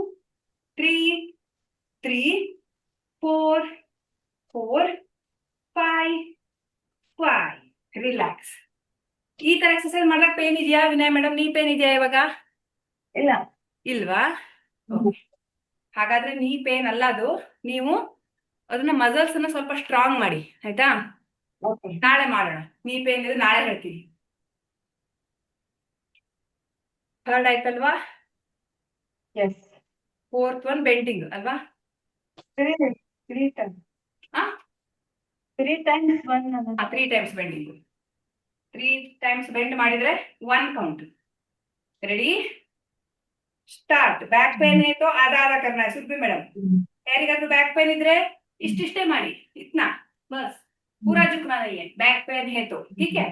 3 3 4 4 5 5. ರಿಲ್ಯಾಕ್ಸ್. ಈ ತರ ಎಕ್ಸರ್ಸೈಸ್ ಮಾಡ್ಲಕ್ ಪೇನ್ ಇದೆಯಾ ವಿನಯ್ ಮೇಡಮ್? ನೀ ಪೇನ್ ಇದೆಯಾ ಇವಾಗ? ಇಲ್ಲ. ಇಲ್ವಾ? ಹಾಗಾದ್ರೆ ನೀ ಪೇನ್ ಅಲ್ಲ ಅದು. ನೀವು ಅದನ್ನ ಮಸಲ್ಸ್ ಅನ್ನ ಸ್ವಲ್ಪ ಸ್ಟ್ರಾಂಗ್ ಮಾಡಿ, ಆಯ್ತಾ? Okay. ನಾಳೆ ಮಾಡೋಣ. ನೀ ಪೇನ್ ಇದೆ ನಾಳೆ ಹೇಳ್ತೀನಿ. ಥರ್ಡ್ ಆಯ್ತಲ್ವಾ? Yes. ಫೋರ್ತ್ ಒನ್ ಬೆಂಡಿಂಗ್ ಅಲ್ವಾ? 3 times. ಆ 3 times 1 ಅನ್ನೋದು. 3 ಟೈಮ್ಸ್ ಬೆಂಡಿಂಗ್. 3 ಟೈಮ್ಸ್ ಬೆಂಡ್ ಮಾಡಿದ್ರೆ 1 count. Ready? Start. Back pain है तो आधा आधा करना है सुरभि मैडम. ಯಾರಿಗಾದ್ರೂ ಬ್ಯಾಕ್ ಪೇನ್ ಇದ್ರೆ ಇಷ್ಟಿಷ್ಟೇ ಮಾಡಿ, इतना बस, पूरा झुकना नहीं है. बैक पेन है तो ठीक है.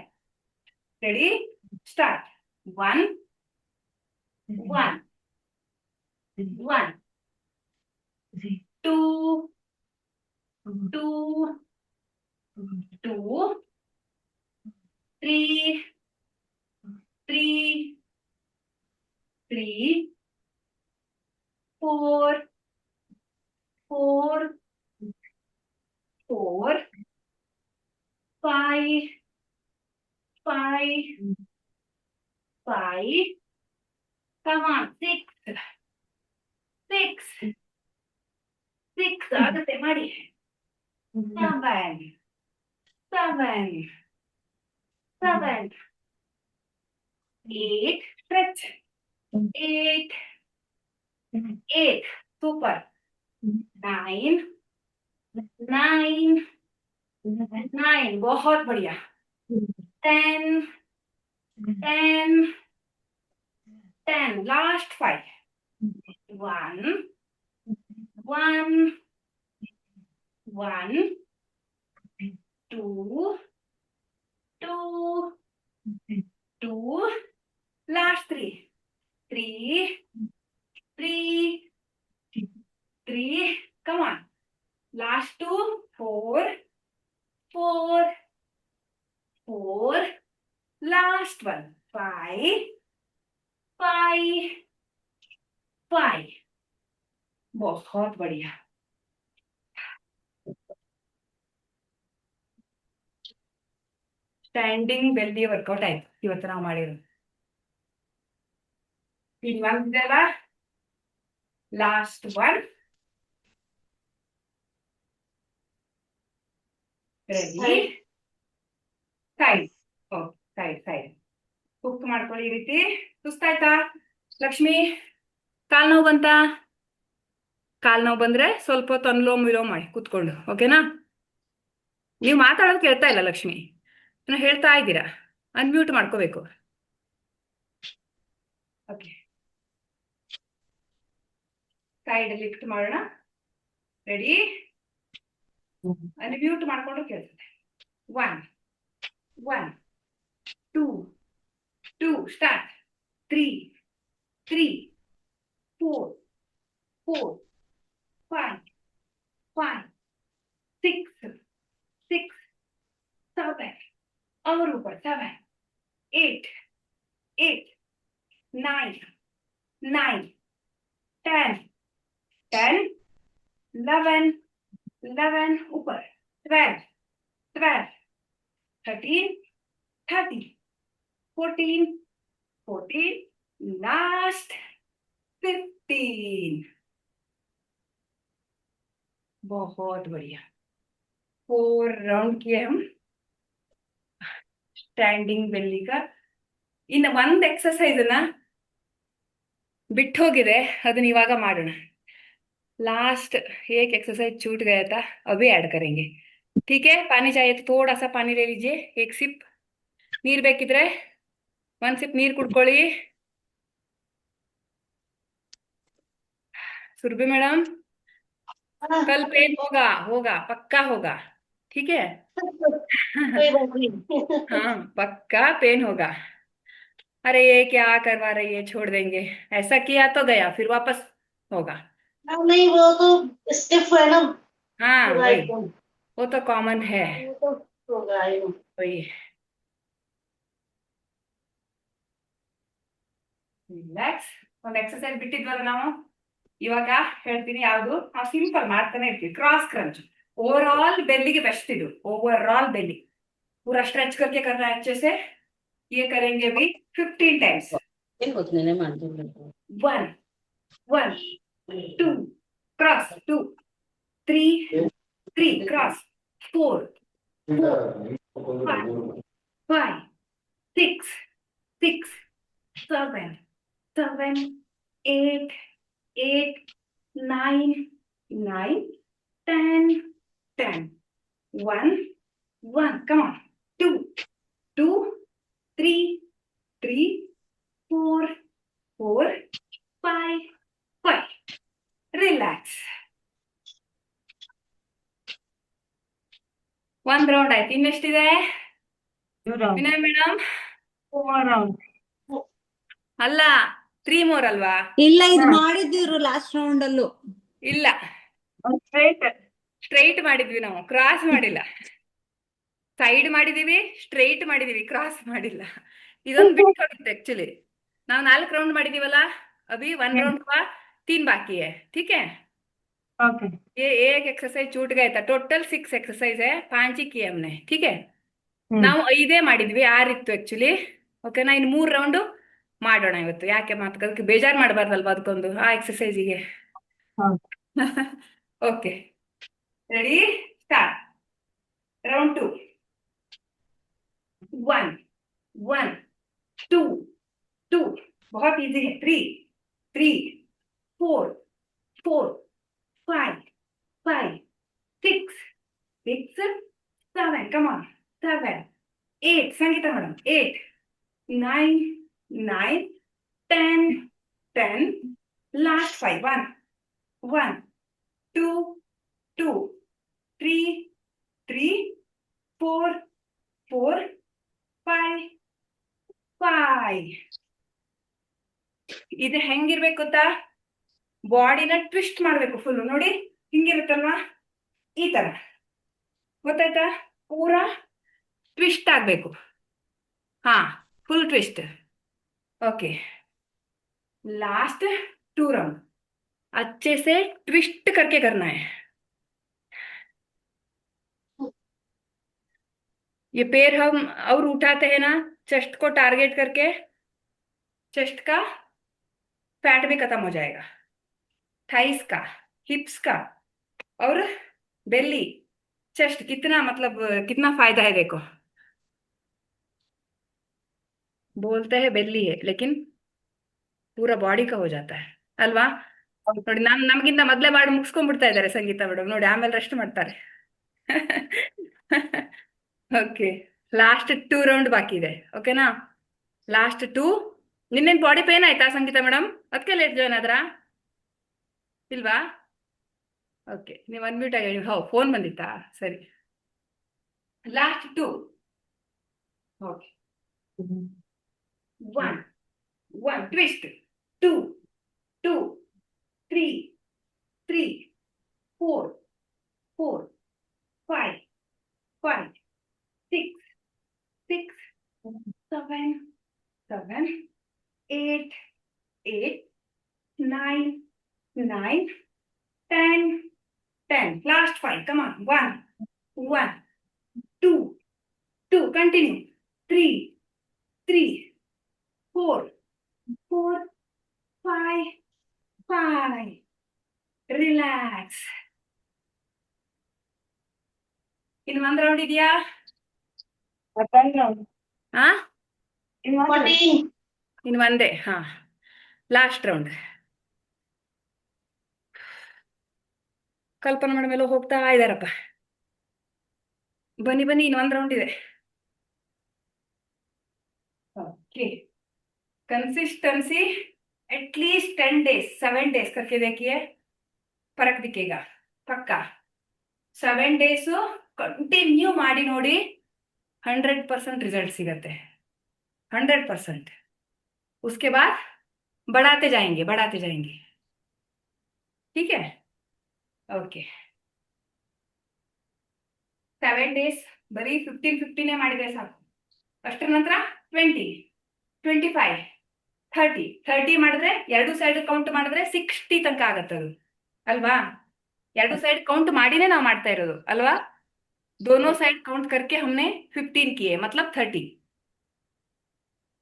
रेडी? स्टार्ट. 1 1 1 2 2 2 3 3 3 4 4 4 5 5 5. Come on, 6 6 6 ಆಗುತ್ತೆ ಮಾಡಿ. 7 7 7 8 stretch 8 8 super 9 9 9 बहुत बढ़िया 10 10 10 last 5 1 1 1 2 2 2 last 3 3 3 3. Come on, last 2 4 4 4. Last one 5 5 5. बहुत बढ़िया. ಸ್ಟ್ಯಾಂಡಿಂಗ್ ಬೆಲ್ದಿ ವರ್ಕೌಟ್ ಆಯ್ತು ಇವತ್ತು ನಾವು ಮಾಡಿರೋದು. ಇನ್ ಒಂದೆಲ್ಲ last one. Ready? Side. Side side hook ಮಾಡ್ಕೊಳ್ಳಿ. ಈ ರೀತಿ. ಸುಸ್ತಾಯ್ತಾ ಲಕ್ಷ್ಮಿ? ಕಾಲ್ ನೋವು ಬಂತಾ? ಕಾಲ್ ನೋವು ಬಂದ್ರೆ ಸ್ವಲ್ಪ ಹೊತ್ತು ಅನುಲೋಮ ವಿಲೋಮ ಮಾಡಿ ಕೂತ್ಕೊಂಡು, ಓಕೆನಾ? ನೀವು ಮಾತಾಡೋದು ಕೇಳ್ತಾ ಇಲ್ಲ ಲಕ್ಷ್ಮಿ, ಹೇಳ್ತಾ ಇದ್ದೀರಾ. ಅನ್ಮ್ಯೂಟ್ ಮಾಡ್ಕೋಬೇಕು. ಓಕೆ, ಸೈಡ್ ಲಿಫ್ಟ್ ಮಾಡೋಣ. ರೆಡಿ? ಅನ್ಮ್ಯೂಟ್ ಮಾಡ್ಕೊಂಡು ಕೇಳ್ತದೆ. 1 1 2 2 ಸ್ಟಾರ್ಟ್. 3 3 4 4 5 5 6 6 7 और ऊपर 7 8 8 9 9 10 10 11 11 ऊपर 12 12 13 13 14 14. लास्ट 15. बहुत बढ़िया. 4 राउंड किए हम स्टैंडिंग बेली का. ಇನ್ನು ಒಂದ್ ಎಕ್ಸಸೈಸ್ ಅನ್ನ ಬಿಟ್ಟು ಹೋಗಿದೆ, ಅದನ್ನ ಇವಾಗ ಮಾಡೋಣ. लास्ट एक एक्सरसाइज छूट गया था, अभी ऐड करेंगे. ठीक है, पानी चाहिए तो थोड़ा सा पानी ले लीजिए, एक सिप. ನೀರ್ ಬೇಕಿದ್ರೆ ಒಂದ್ ಸಿಪ್ ನೀರ್ ಕುಡ್ಕೊಳ್ಳಿ. सुरभि मैडम, कल पेन होगा होगा पक्का होगा, ठीक है? कोई बात नहीं। हाँ पक्का पेन होगा. अरे ये क्या करवा रही है, छोड़ देंगे. ऐसा किया तो गया, फिर वापस होगा. नहीं वो तो स्टिफ है ना हाँ पूरा वही, एकदम, वो तो कॉमन है. वो तो होगा ही। वही, ರಿಲ್ಯಾಕ್ಸ್. ಒಂದು ಎಕ್ಸರ್ಸೈಸ್ ಬಿಟ್ಟಿದ್ವಲ್ಲ ನಾವು, ಇವಾಗ ಹೇಳ್ತೀನಿ ಯಾವುದು. ನಾವು ಸಿಂಪಲ್ ಮಾಡ್ತಾನೆ ಇರ್ತೀವಿ. ಕ್ರಾಸ್ ಕ್ರಂಚ್, ओवरऑल बेली बेस्ट ಇದು. ओवरऑल बेली पूरा स्ट्रेच करके करना है अच्छे से. ये करेंगे अभी 15 टाइम्स. ಏನ್ ಗೊತ್ತೇನೆ ಮಾಡ್ತಿರ್ಬೇಕು. 1 1 2 cross 2 3 3 cross 4 5 6 6 7 7 8 8 9 9 10 10 1 1. Come on. 2 2 3 3 4 4 5 5. Relax. ಒಂದ್ ರೌಂಡ್ ಆಯ್ತು, ಇನ್ನೆಷ್ಟಿದೆ ವಿನಯ್ ಮೇಡಮ್? 4 rounds. ಅಲ್ಲ 3 more ಅಲ್ವಾ? ಇಲ್ಲ ಇದು ಮಾಡಿದ್ರು ಲಾಸ್ಟ್ ರೌಂಡ್ ಅಲ್ಲೂ. ಇಲ್ಲ, Straight. ಸ್ಟ್ರೈಟ್ ಮಾಡಿದ್ವಿ ನಾವು, ಕ್ರಾಸ್ ಮಾಡಿಲ್ಲ. ಸೈಡ್ ಮಾಡಿದೀವಿ, ಸ್ಟ್ರೈಟ್ ಮಾಡಿದೀವಿ, ಕ್ರಾಸ್ ಮಾಡಿಲ್ಲ. ಇದೊಂದು ಬಿಟ್ಟು ಹೋಗುತ್ತೆ ಆಕ್ಚುಲಿ. ನಾವು 4 ರೌಂಡ್ ಮಾಡಿದೀವಲ್ಲ, अभी 1 राउंड हुआ, 3 बाकी है. ठीक है, Okay. ये एक एक्सरसाइज छूट गया था. टोटल 6 एक्सरसाइज है, 5 ही किए हमने. ठीक है, ನಾವು 5 ಮಾಡಿದ್ವಿ, 6 ಇತ್ತು ಆಕ್ಚುಲಿ. ಓಕೆನಾ, ಇನ್ನು 3 ರೌಂಡ್ ಮಾಡೋಣ ಇವತ್ತು. ಯಾಕೆ ಮಾತುಕತೆ ಬೇಜಾರು ಮಾಡಬಾರ್ದಲ್ವಾ ಅದಕ್ಕೊಂದು, ಆ ಎಕ್ಸರ್ಸೈಜಿಗೆ. ಹೌದು. Okay, ready, start. राउंड 2 1 1 2 2. बहुत इजी है. 3 3 4 4 5 5 6 6 7. Come on, 7 8. Sangeeta madam 8 9 9 10 10. Last 5. 1 1 2 2 3 3 4 4 5 5. ಇದು ಹೆಂಗಿರ್ಬೇಕು ಗೊತ್ತಾ? ಬಾಡಿನ ಟ್ವಿಸ್ಟ್ ಮಾಡ್ಬೇಕು ಫುಲ್. ನೋಡಿ ಹಿಂಗಿರುತ್ತಲ್ವಾ, ಈ ತರ, ಗೊತ್ತಾಯ್ತಾ? ಪೂರಾ ಟ್ವಿಸ್ಟ್ ಆಗ್ಬೇಕು. ಹಾ, full twist. Okay, last 2 round अच्छे से ट्विस्ट करके करना है. ये पैर हम और उठाते हैं ना, चेस्ट को टारगेट करके, चेस्ट का फैट भी खत्म हो जाएगा, थाइस का, हिप्स का और बेली, चेस्ट. कितना मतलब कितना फायदा है देखो. बोलते हैं बेली है, लेकिन पूरा ಬಾಡಿ का हो जाता है ಅಲ್ವಾ? ನೋಡಿ, ನಮಗಿಂತ ಮೊದಲೇ ಮಾಡಿ ಮುಗಿಸ್ಕೊಂಡ್ಬಿಡ್ತಾ ಇದ್ದಾರೆ ಸಂಗೀತ ಮೇಡಮ್. ನೋಡಿ, ಆಮೇಲೆ ರೆಸ್ಟ್ ಮಾಡ್ತಾರೆ. ಓಕೆ, ಲಾಸ್ಟ್ 2 ರೌಂಡ್ ಬಾಕಿ ಇದೆ. ಓಕೆನಾ, ಲಾಸ್ಟ್ 2. ನಿನ್ನೇನು ಬಾಡಿ ಪೇನ್ ಆಯ್ತಾ ಸಂಗೀತ ಮೇಡಮ್? ಅದಕ್ಕೆ ಲೇಟ್ ಜಾಯ್ನ್ ಆದ್ರಾ? ಇಲ್ವಾ? ಓಕೆ, ನೀವು ಅನ್ಮ್ಯೂಟ್ ಆಗಿ ಹೇಳಿ. ಫೋನ್ ಬಂದಿತ್ತಾ? ಸರಿ, last 2. Okay, 1 1 twist, 2 2 3 3 4 4 5 5 6 6 7 7 8 8 9 9 10 10. Last 5. Come on. 1 1 2 2. Continue. 3 3 4 4 5 5. Relax. ಇನ್ನು 1 ರೌಂಡ್ ಇದೆಯಾ? One round. ಹಾ, In one way. 40. ಇನ್ನು ಒಂದೇ. ಹಾ, ಲಾಸ್ಟ್ ರೌಂಡ್. ಕಲ್ಪನಾ ಮೇಡಮ್ ಎಲ್ಲ ಹೋಗ್ತಾ ಇದಾರಪ್ಪ. ಬನ್ನಿ ಬನ್ನಿ, ಇನ್ನು ಒಂದು ರೌಂಡ್ ಇದೆ. Okay, consistency at least 10 days 7 days करके देखिए, फर्क दिखेगा पक्का. 7 days कंटिन्यू ಮಾಡಿ ನೋಡಿ, 100% रिजल्ट सिगते, 100%. उसके बाद बढ़ाते जाएंगे. ठीक है, ओके. 7 days ಬರೀ 15 ಮಾಡಿದ್ರೆ ಸಾಕು. ಅಷ್ಟರ ನಂತರ 20, 25, 30 ಮಾಡಿದ್ರೆ ಎರಡು ಸೈಡ್ ಕೌಂಟ್ ಮಾಡಿದ್ರೆ 60 ತನಕ ಆಗತ್ತೆ ಅದು ಅಲ್ವಾ. ಎರಡು ಸೈಡ್ ಕೌಂಟ್ ಮಾಡಿನೇ ನಾವು ಮಾಡ್ತಾ ಇರೋದು ಅಲ್ವಾ. दोनों साइड काउंट करके हमने 15 किए, मतलब 30.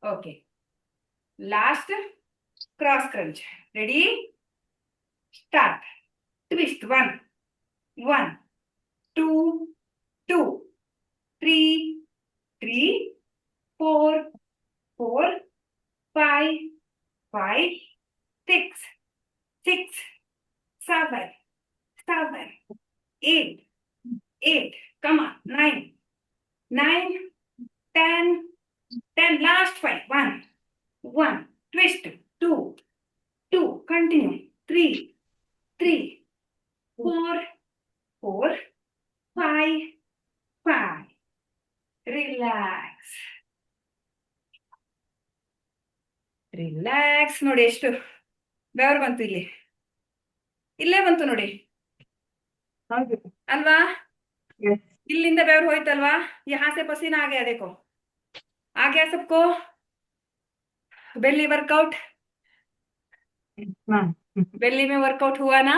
Okay, last cross crunch. Ready, start. Twist. 1 1 2 2 3 3 4 4 5 5 6 6 7 7 8 8. Come on, 9 9 10 10. Last 5. 1 1 twist. 2 2 continue. 3 3 4 4 5 5. Relax. Relax. ನೋಡಿ ಎಷ್ಟು ಬೆವರು ಬಂತು, ಇಲ್ಲೇ ಬಂತು ನೋಡಿ ಹೌದು. ಅಲ್ವಾ. Yes. ಇಲ್ಲಿಂದ ಬೆವರು ಹೋಯ್ತಲ್ವಾ. यहाँ से पसीना आ गया, देखो आ गया सबको. बेली वर्कआउट, Yes, ma'am. बेली में वर्कआउट हुआ ना.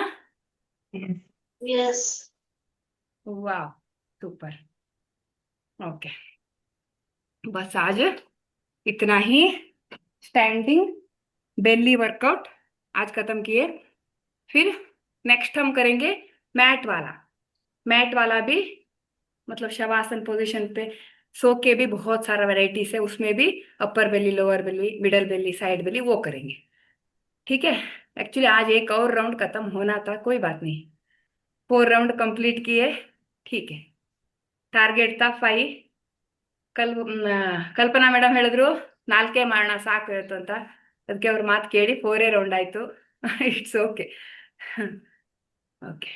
Yes. Yes. वाह, सुपर. ओके, बस आज इतना ही स्टैंडिंग बेली वर्कआउट आज खत्म किए. फिर नेक्स्ट हम करेंगे मैट वाला. मैट वाला भी मतलब शवासन पोजीशन पे सो के भी बहुत सारा वैरायटीज है, उसमें भी अपर बेली, लोअर बेली, मिडल बेली, साइड बेली वो करेंगे. ठीक है, एक्चुअली आज एक और राउंड खत्म होना था, कोई बात नहीं. 4 राउंड कंप्लीट किए. ठीक है, ಟಾರ್ಗೆಟ್ ತಾ 5. ಕಲ್ಪನಾ ಮೇಡಮ್ ಹೇಳಿದ್ರು 4 ಮಾಡೋಣ ಸಾಕು ಇವತ್ತು ಅಂತ, ಅದಕ್ಕೆ ಅವ್ರ ಮಾತು ಕೇಳಿ 4 ರೌಂಡ್ ಆಯ್ತು. It's okay. ಓಕೆ,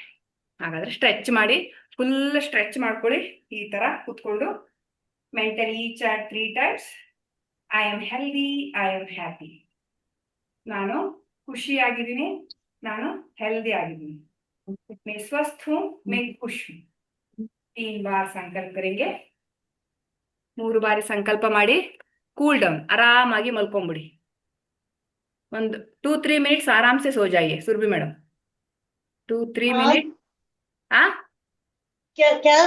ಹಾಗಾದ್ರೆ ಸ್ಟ್ರೆಚ್ ಮಾಡಿ, ಫುಲ್ ಸ್ಟ್ರೆಚ್ ಮಾಡ್ಕೊಳ್ಳಿ. ಈ ತರ ಕೂತ್ಕೊಂಡು mentally each at 3 times. I am healthy, I am happy. ನಾನು ಖುಷಿಯಾಗಿದ್ದೀನಿ, ನಾನು ಹೆಲ್ದಿ ಆಗಿದ್ದೀನಿ. मैं स्वस्थ हूँ, मैं खुश हूँ. 3 बार संकल्प करेंगे. 3 ಬಾರಿ ಸಂಕಲ್ಪ ಮಾಡಿ ಕೂಲ್ ಡೌನ್, ಆರಾಮಾಗಿ ಮಲ್ಕೊಂಬಿಡಿ. ಒಂದು 2-3 ಮಿನಿಟ್ಸ್ ಆರಾಮ್ से सो जाइए. Surabhi madam 2-3 minute. हाँ, क्या क्या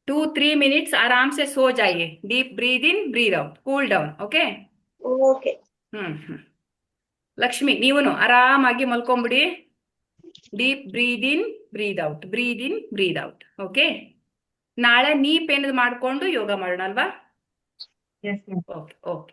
2-3 मिनट्स आराम से सो जाइए. Deep breathe in, breathe out, cool down. Okay. Okay. Lakshmi ನೀವುನು ಆರಾಮಾಗಿ ಮಲ್ಕೊಂಬಿಡಿ. Deep breathe in, breathe out, breathe in, breathe out. Okay, ನಾಳೆ ನೀ ಪೇನ್ ಮಾಡ್ಕೊಂಡು ಯೋಗ ಮಾಡೋಣ ಅಲ್ವಾ. Yes, ma'am. Okay okay.